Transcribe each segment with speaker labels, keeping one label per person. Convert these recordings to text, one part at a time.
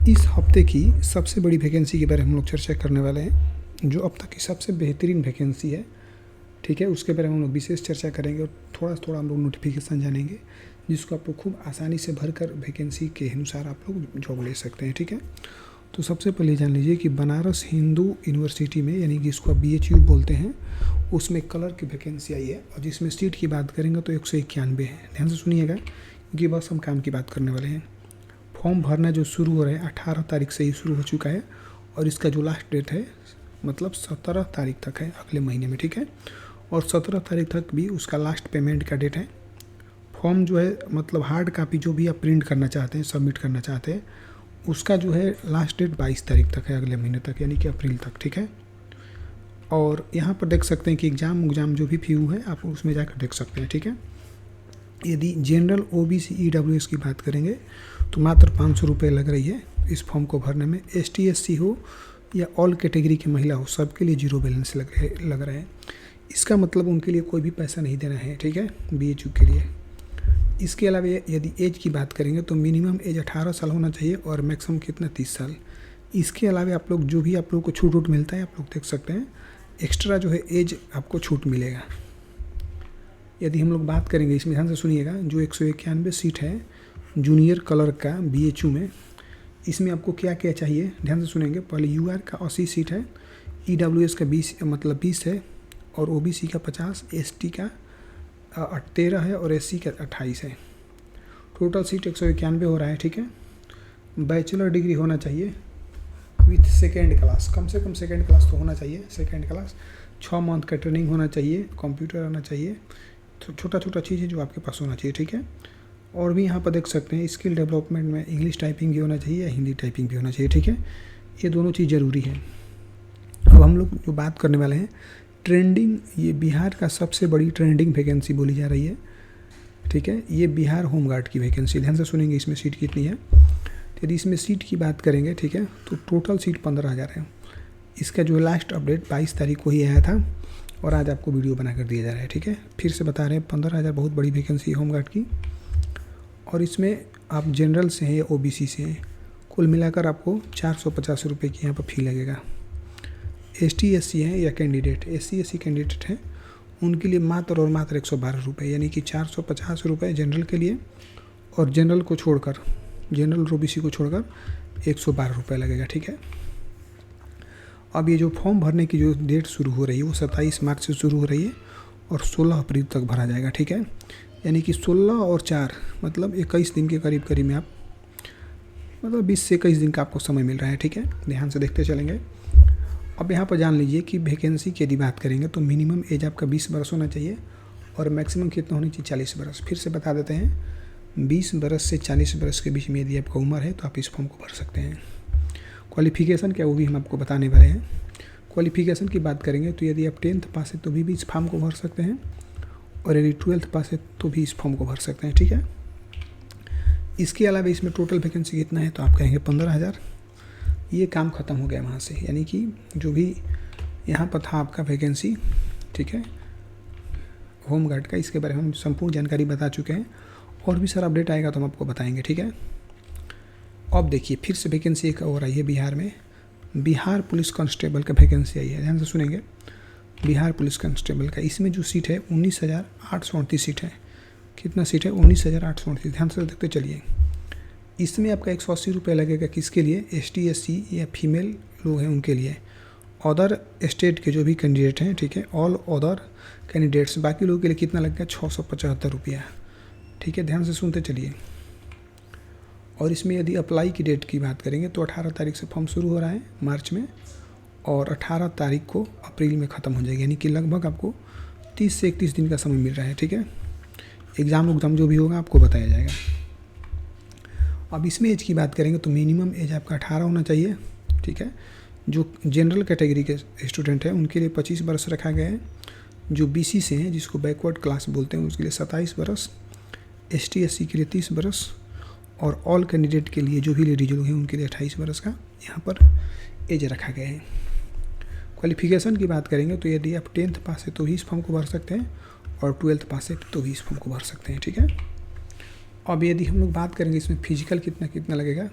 Speaker 1: इस हफ्ते की सबसे बड़ी वैकेंसी के बारे में हम लोग चर्चा करने वाले हैं, जो अब तक की सबसे बेहतरीन वैकेंसी है। ठीक है, उसके बारे में हम लोग विशेष चर्चा करेंगे और थोड़ा थोड़ा हम लोग नोटिफिकेशन जानेंगे, जिसको आप लोग खूब आसानी से भरकर वैकेंसी के अनुसार आप लोग जॉब ले सकते हैं। ठीक है, तो सबसे पहले जान लीजिए कि बनारस हिंदू यूनिवर्सिटी में, यानी कि इसको BHU बोलते हैं, उसमें कलर की वैकेंसी आई है और जिसमें सीट की बात करेंगे तो 191 है। ध्यान से सुनिएगा क्योंकि बस हम काम की बात करने वाले हैं। फॉर्म भरना जो शुरू हो रहा है 18 तारीख से ही शुरू हो चुका है और इसका जो लास्ट डेट है मतलब 17 तारीख तक है, अगले महीने में। ठीक है, और 17 तारीख तक भी उसका लास्ट पेमेंट का डेट है। फॉर्म जो है मतलब हार्ड कापी जो भी आप प्रिंट करना चाहते हैं, सबमिट करना चाहते हैं, उसका जो है लास्ट डेट 22 तारीख तक है, अगले महीने तक, यानी कि अप्रैल तक। ठीक है, और यहाँ पर देख सकते हैं कि एग्ज़ाम जो भी फीस है आप उसमें जाकर देख सकते हैं। ठीक है, यदि जनरल OBC EWS की बात करेंगे तो मात्र 500 रुपये लग रही है इस फॉर्म को भरने में। ST SC हो या ऑल कैटेगरी की महिला हो, सबके लिए 0 बैलेंस लग रहा है। इसका मतलब उनके लिए कोई भी पैसा नहीं देना है। ठीक है, BHU के लिए। इसके अलावा यदि एज की बात करेंगे तो मिनिमम एज 18 साल होना चाहिए और मैक्सिमम कितना 30 साल। इसके अलावा आप लोग जो भी आप लोग को छूट मिलता है आप लोग देख सकते हैं, एक्स्ट्रा जो है एज आपको छूट मिलेगा। यदि हम लोग बात करेंगे, इसमें ध्यान से सुनिएगा, जो 191 सीट है जूनियर कलर का BHU में, इसमें आपको क्या क्या चाहिए ध्यान से सुनेंगे। पहले UR का 80 सीट है, EWS का 20 है और OBC का 50, ST का 13 है और SC का 28 है। टोटल सीट 191 हो रहा है। ठीक है, बैचलर डिग्री होना चाहिए विथ सेकेंड क्लास, कम से कम सेकेंड क्लास तो होना चाहिए। सेकेंड क्लास 6 मंथ का ट्रेनिंग होना चाहिए, कंप्यूटर आना चाहिए, तो छोटा छोटा चीज़ है जो आपके पास होना चाहिए। ठीक है, और भी यहाँ पर देख सकते हैं स्किल डेवलपमेंट में इंग्लिश टाइपिंग भी होना चाहिए या हिंदी टाइपिंग भी होना चाहिए। ठीक है, ये दोनों चीज़ ज़रूरी है। अब हम लोग जो बात करने वाले हैं ट्रेंडिंग, ये बिहार का सबसे बड़ी ट्रेंडिंग वैकेंसी बोली जा रही है। ठीक है, ये बिहार होमगार्ड की वैकेंसी। ध्यान से सुनेंगे इसमें सीट कितनी है। यदि इसमें सीट की बात करेंगे, ठीक है, तो टोटल सीट 15,000 है। इसका जो लास्ट अपडेट 22 तारीख को ही आया था और आज आपको वीडियो बनाकर दिया जा रहा है। ठीक है, फिर से बता रहे हैं 15,000 बहुत बड़ी वैकेंसी है होमगार्ड की। और इसमें आप जनरल से हैं या OBC से हैं, कुल मिलाकर आपको 450 रुपये की यहाँ पर फ़ी लगेगा। ST SC हैं या कैंडिडेट, SC SC कैंडिडेट हैं, उनके लिए मात्र और मात्र 112 रुपये, यानी कि 450 रुपये जनरल के लिए, और जनरल को छोड़कर, जनरल और OBC को छोड़कर 112 रुपये लगेगा। ठीक है, अब ये जो फॉर्म भरने की जो डेट शुरू हो रही है वो 27 मार्च से शुरू हो रही है और 16 अप्रैल तक भरा जाएगा। ठीक है, यानी कि 16 और 4 मतलब 21 दिन के करीब में आप, मतलब 20 से 21 दिन का आपको समय मिल रहा है। ठीक है, ध्यान से देखते चलेंगे। अब यहाँ पर जान लीजिए कि वैकेंसी की यदि बात करेंगे तो मिनिमम एज आपका 20 बरस होना चाहिए और मैक्सिमम कितना होनी चाहिए 40 बरस। फिर से बता देते हैं, 20 बरस से 40 बरस के बीच में यदि आपका उम्र है तो आप इस फॉर्म को भर सकते हैं। क्वालिफिकेशन क्या वो भी हम आपको बताने वाले हैं। क्वालिफिकेशन की बात करेंगे तो यदि आप 10th पास है तो भी इस फॉर्म को भर सकते हैं और यदि 12th पास है तो भी इस फॉर्म को भर सकते हैं। ठीक है, इसके अलावा इसमें टोटल वैकेंसी कितना है तो आप कहेंगे 15,000। ये काम ख़त्म हो गया वहाँ से, यानी कि जो भी यहाँ पर था आपका वैकेंसी, ठीक है, होमगार्ड का, इसके बारे में हम संपूर्ण जानकारी बता चुके हैं। और भी सारा अपडेट आएगा तो हम आपको बताएंगे। ठीक है, अब देखिए फिर से वैकेंसी एक और आई है बिहार में, बिहार पुलिस कांस्टेबल का वैकेंसी आई है। ध्यान से सुनेंगे, बिहार पुलिस कांस्टेबल का, इसमें जो सीट है 19,838 सीट है। कितना सीट है 19,838। ध्यान से देखते चलिए। इसमें आपका 180 रुपये लगेगा किसके लिए, ST SC या फीमेल लोग हैं उनके लिए। अदर स्टेट के जो भी कैंडिडेट हैं, ठीक है, ऑल अदर कैंडिडेट्स, बाकी लोगों के लिए कितना लगेगा 675 रुपया। ठीक है, ध्यान से सुनते चलिए। और इसमें यदि अप्लाई की डेट की बात करेंगे तो 18 तारीख से फॉर्म शुरू हो रहा है मार्च में और 18 तारीख को अप्रैल में ख़त्म हो जाएगी, यानी कि लगभग आपको 30 से 31 दिन का समय मिल रहा है। ठीक है, एग्ज़ाम जो भी होगा आपको बताया जाएगा। अब इसमें एज की बात करेंगे तो मिनिमम एज आपका 18 होना चाहिए। ठीक है, जो जनरल कैटेगरी के स्टूडेंट हैं उनके लिए 25 बरस रखा गया है। जो BC से हैं, जिसको बैकवर्ड क्लास बोलते हैं, उसके लिए 27 बरस, ST SC के लिए 30 बरस और ऑल कैंडिडेट के लिए जो भी लेडीज लोग हैं उनके लिए 28 बरस का यहाँ पर एज रखा गया है। क्वालिफिकेशन की बात करेंगे तो यदि आप 10th पास है तो भी इस फॉर्म को भर सकते हैं और 12th पास है तो भी इस फॉर्म को भर सकते हैं। ठीक है, अब यदि हम लोग बात करेंगे इसमें फिजिकल कितना लगेगा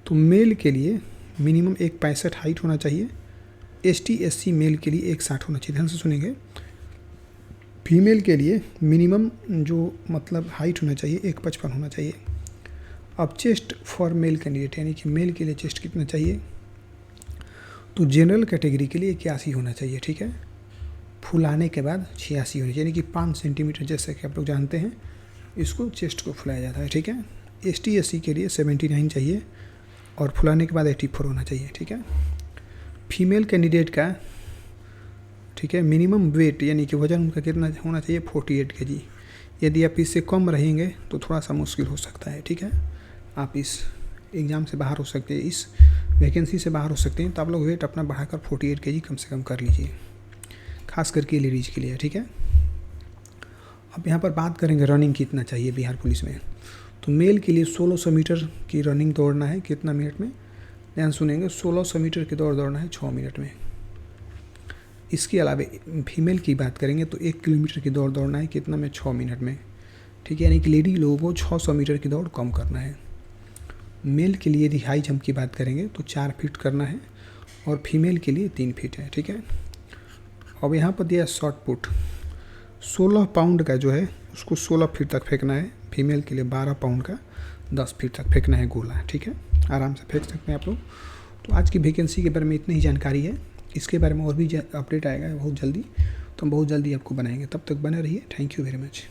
Speaker 1: तो मेल के लिए मिनिमम 1.65 हाइट होना चाहिए, ST SC मेल के लिए 1.60 होना चाहिए। ध्यान से सुनेंगे, फीमेल के लिए मिनिमम जो मतलब हाइट होना चाहिए 1.55 होना चाहिए। अब चेस्ट फॉर मेल कैंडिडेट यानी कि मेल के लिए चेस्ट कितना चाहिए, तो जनरल कैटेगरी के लिए 81 होना चाहिए, ठीक है। फुलाने के बाद 86 होनी चाहिए, यानी कि 5 सेंटीमीटर, जैसे कि आप लोग जानते हैं इसको चेस्ट को फुलाया जाता है, ठीक है। ST SC के लिए 79 चाहिए और फुलाने के बाद 84 होना चाहिए, ठीक है। फीमेल कैंडिडेट का, ठीक है, मिनिमम वेट यानी कि वज़न उनका कितना होना चाहिए 48 kg। यदि आप इससे कम रहेंगे तो थोड़ा सा मुश्किल हो सकता है, ठीक है। आप इस एग्ज़ाम से बाहर हो सकते हैं, इस वैकेंसी से बाहर हो सकते हैं, तो आप लोग वेट अपना बढ़ाकर 48 kg कम से कम कर लीजिए, खास करके लेडीज़ के लिए, ठीक है। अब यहाँ पर बात करेंगे रनिंग कितना चाहिए बिहार पुलिस में। तो मेल के लिए 1600 मीटर की रनिंग दौड़ना है, कितना मिनट में, ध्यान सुनेंगे, 1600 मीटर की दौड़ दौड़ना है 6 मिनट में। इसके अलावा फीमेल की बात करेंगे तो 1 किलोमीटर की दौड़ दौड़ना है, कितना में, 6 मिनट में, ठीक है। यानी कि लेडी लोगों को 600 मीटर की दौड़ कम करना है। मेल के लिए यदि हाई जंप की बात करेंगे तो 4 फीट करना है और फीमेल के लिए 3 फीट है, ठीक है। अब यहाँ पर दिया शॉर्ट पुट, 16 पाउंड का जो है उसको 16 फीट तक फेंकना है, फीमेल के लिए 12 पाउंड का 10 फीट तक फेंकना है गोला, ठीक है। आराम से फेंक सकते हैं आप लोग। तो आज की वैकेंसी के बारे में इतनी ही जानकारी है, इसके बारे में और भी अपडेट आएगा बहुत जल्दी, तो हम बहुत जल्दी आपको बनाएंगे। तब तक बने रहिए। Thank you very much.